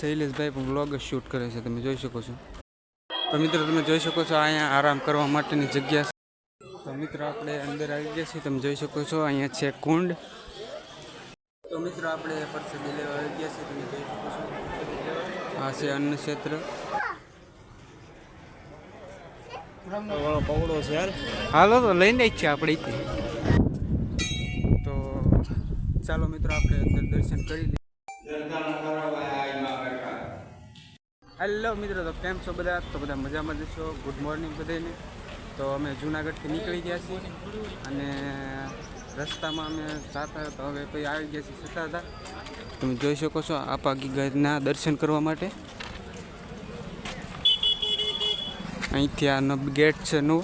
શૈલેષભાઈ પણ vlog shoot કરે છે, તમે જોઈ શકો છો. તો મિત્રો તમે જોઈ શકો છો અહીંયા આરામ કરવા માટેની જગ્યા છે. તો મિત્રો આપણે અંદર આવી ગયા છીએ, તમે જોઈ શકો છો અહીંયા છે કુંડ. તો મિત્રો આપણે પરસેદી લેવા આવી ગયા છીએ, તમે જોઈ શકો છો. આ છે અન્ન ક્ષેત્ર. પકડો છે યાર. હાલો તો લઈને જ છે આપણે. તો ચાલો મિત્રો આપણે અંદર દર્શન કરી લઈએ. હેલો મિત્રો, તો કેમ છો બધા? તો બધા મજામાં જશો. ગુડ મોર્નિંગ બધાને. તો અમે જુનાગઢથી નીકળી ગયા છીએ અને રસ્તામાં અમે જાતા તો હવે પછી આવી ગયા છીએ સતાધાર. તમે જોઈ શકો છો આપા ગીગાના દર્શન કરવા માટે. અહીંથી આ નબ ગેટ છે નું,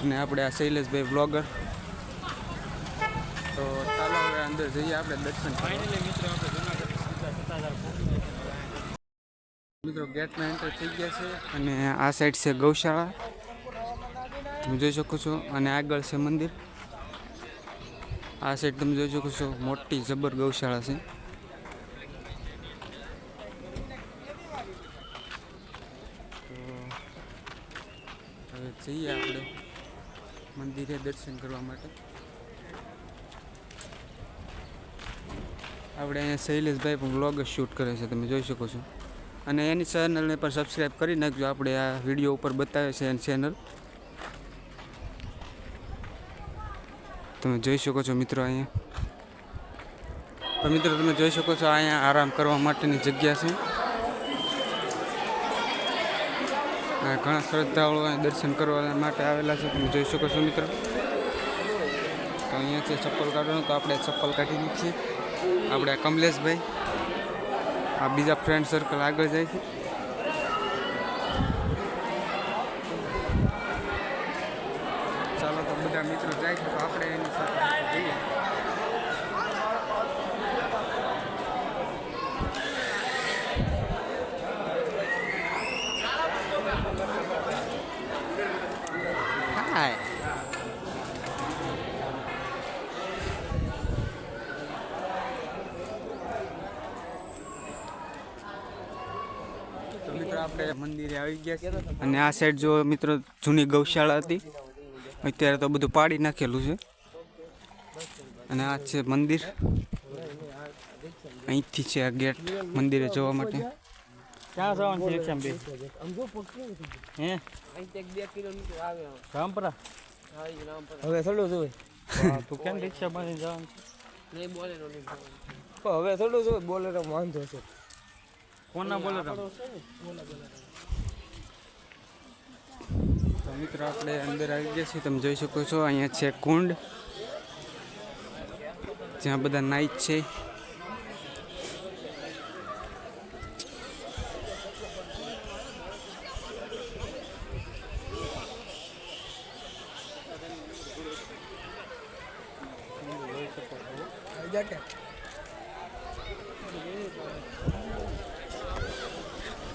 અને આપણે આ શૈલેષભાઈ બ્લોગર. તો ચાલો હવે અંદર જઈએ આપણે દર્શન. ફાઇનલી મિત્રો આપણે જુનાગઢ સતાધાર મિત્રો ગેટમાં એન્ટર થઈ ગયા છે અને આ સાઈડ છે ગૌશાળા, તમે જોઈ શકો છો. અને આગળ છે મંદિર. આ સાઈડ તમે જોઈ શકો છો મોટી જબર ગૌશાળા છે. તો હવે જઈએ આપણે મંદિરે દર્શન કરવા માટે. આપણે અહીંયા શૈલેષભાઈ પણ વ્લોગ શૂટ કરે છે, તમે જોઈ શકો છો. અને એની ચેનલને પણ સબસ્ક્રાઈબ કરી નાખજો. આપણે આ વિડીયો ઉપર બતાવે છે એની ચેનલ, તમે જોઈ શકો છો મિત્રો. અહીંયા તો મિત્રો તમે જોઈ શકો છો અહીંયા આરામ કરવા માટેની જગ્યા છે. ઘણા શ્રદ્ધાળુઓ અહીં દર્શન કરવા માટે આવેલા છે, તમે જોઈ શકો છો મિત્રો. તો અહીંયા છે ચપ્પલ કાઢવાનું, તો આપણે ચપ્પલ કાઢી નાખીએ. આપણે કમલેશભાઈ આ બીજા ફ્રેન્ડ સર્કલ આગળ જાય છે. ચાલો તો બધા મિત્રો જાય છે, તો આપણે એની સાથે જઈએ. હાય આપણે મંદિરે આવી ગયા છે. અને આ સાઈડ જો મિત્રો જૂની ગૌશાળા હતી, અત્યારે તો બધું પાડી નાખેલું છે. અને આ છે મંદિર. અહીંથી છે આ ગેટ મંદિરે જવા માટે. ક્યાં જવાનું છે એક્ઝામ બે? હે રામપરા. હવે થોડું જોઈ તું કેમ રિક્ષા માં જવાનું છે? નહીં બોલેરો હવે થોડું જોઈ બોલેરો વાંધો છે. કોના બોલેરો? તો મિત્રો આપણે અંદર આવી ગયા છીએ, તમે જોઈ શકો છો. અહીંયા છે કુંડ, જ્યાં બધા નાઈટ છે.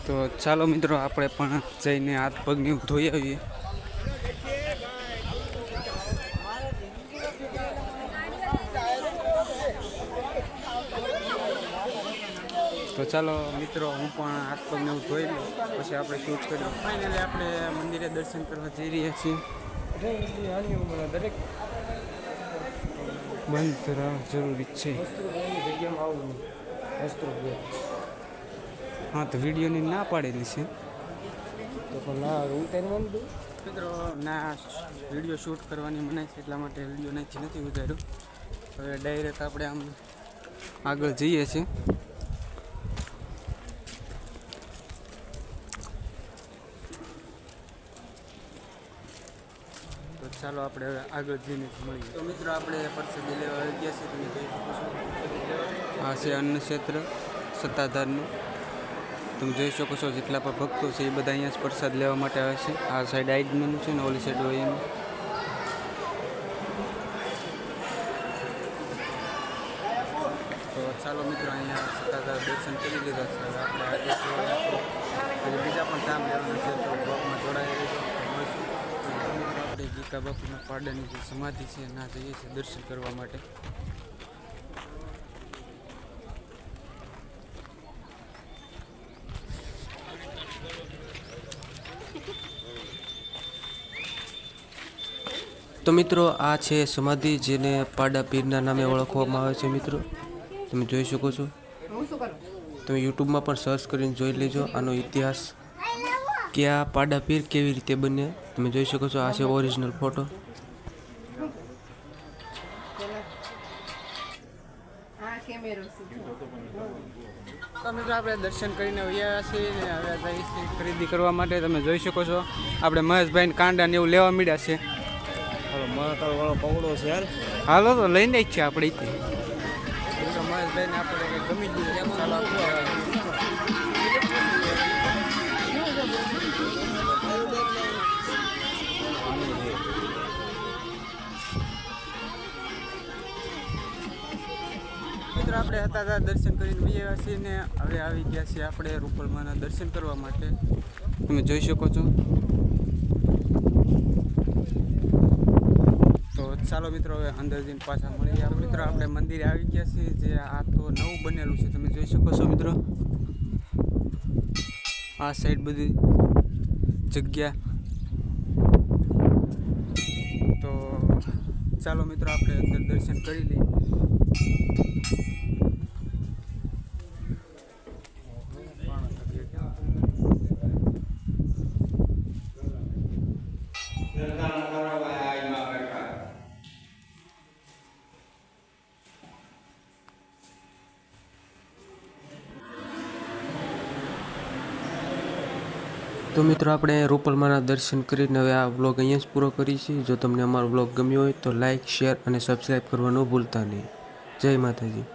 તો ચાલો મિત્રો આપણે પણ જઈને હાથ પગને ધોઈ આવીએ. તો ચાલો મિત્રો હું પણ હાથ પગને ધોઈ લઉં, પછી આપણે શૂટ કરીએ. ફાઇનલી આપણે મંદિરે દર્શન કરવા જઈ રહ્યા છીએ. બંધ રહેવું જરૂરી છે. હા તો વિડીયોની ના પાડેલી છે. મિત્રો ના વિડીયો શૂટ કરવાની મનાય છે, એટલા માટે વિડીયો નથી ઉતાર્યો. હવે ડાયરેક્ટ આપણે આમ આગળ જઈએ છીએ. તો ચાલો આપણે હવે આગળ જઈને મળીએ. તો મિત્રો આપણે પરસેદી લેવા આવી ગયા છીએ, તમે જોઈ શકો છો. આ છે અન્ન ક્ષેત્ર સત્તાધારનું. તમે જોઈ શકો છો જેટલા પણ ભક્તો છે એ બધા અહીંયા પ્રસાદ લેવા માટે આવે છે. આ સાઈડ આઈડનું છે ને ઓલી સાઈડ હોય એનું. તો ચાલો મિત્રો અહીંયા સત્તાધાર દર્શન કરી લીધા છે. હવે આપણે આજે બીજા પણ કામ લેવાના છે, તો બ્લોગમાં જોડાઈ મળીશું. આપણે ગીતા બાપુના પાડાની જે સમાધિ છે ના જઈએ છીએ દર્શન કરવા માટે. તો મિત્રો આ છે સમાધિ જેને પાડા પીરના નામે ઓળખવામાં આવે છે. મિત્રો તમે જોઈ શકો છો, તમે યુટ્યુબમાં પણ સર્ચ કરીને જોઈ લેજો આનો ઇતિહાસ કે આ પાડા પીર કેવી રીતે બને. તમે જોઈ શકો છો, આ છે ઓરિજિનલ ફોટો. તો મિત્રો આપણે દર્શન કરીને આવ્યા છીએ ને હવે જઈએ છીએ ખરીદી કરવા માટે. તમે જોઈ શકો છો આપણે મહેશભાઈને કાંડા ને એવું લેવા મળ્યા છે. વાળો પવડો છે યાર. હાલો તો લઈને જ છે આપણે મહેશભાઈને આપણે ગમી ગયું. ચાલો મિત્રો આપણે હતા દર્શન કરીને આવ્યા છીએ ને હવે આવી ગયા છીએ આપણે રૂપલમાના દર્શન કરવા માટે. તમે જોઈ શકો છો. તો ચાલો મિત્રો હવે અંદર જઈને પાછા મળીએ. મિત્રો આપણે મંદિરે આવી ગયા છીએ, જે આ તો નવું બનેલું છે. તમે જોઈ શકો છો મિત્રો, આ સાઈડ બધી જગ્યા. તો ચાલો મિત્રો આપણે અંદર દર્શન કરી લઈએ. તો મિત્રો આપણે રૂપલમાના દર્શન કરીને હવે આ વ્લોગ અહીંયા જ પૂરો કરીએ છીએ. જો તમને અમારો વ્લોગ ગમ્યો હોય તો લાઇક, શેર અને સબસ્ક્રાઈબ કરવા ન ભૂલતા નહીં. જય માતાજી.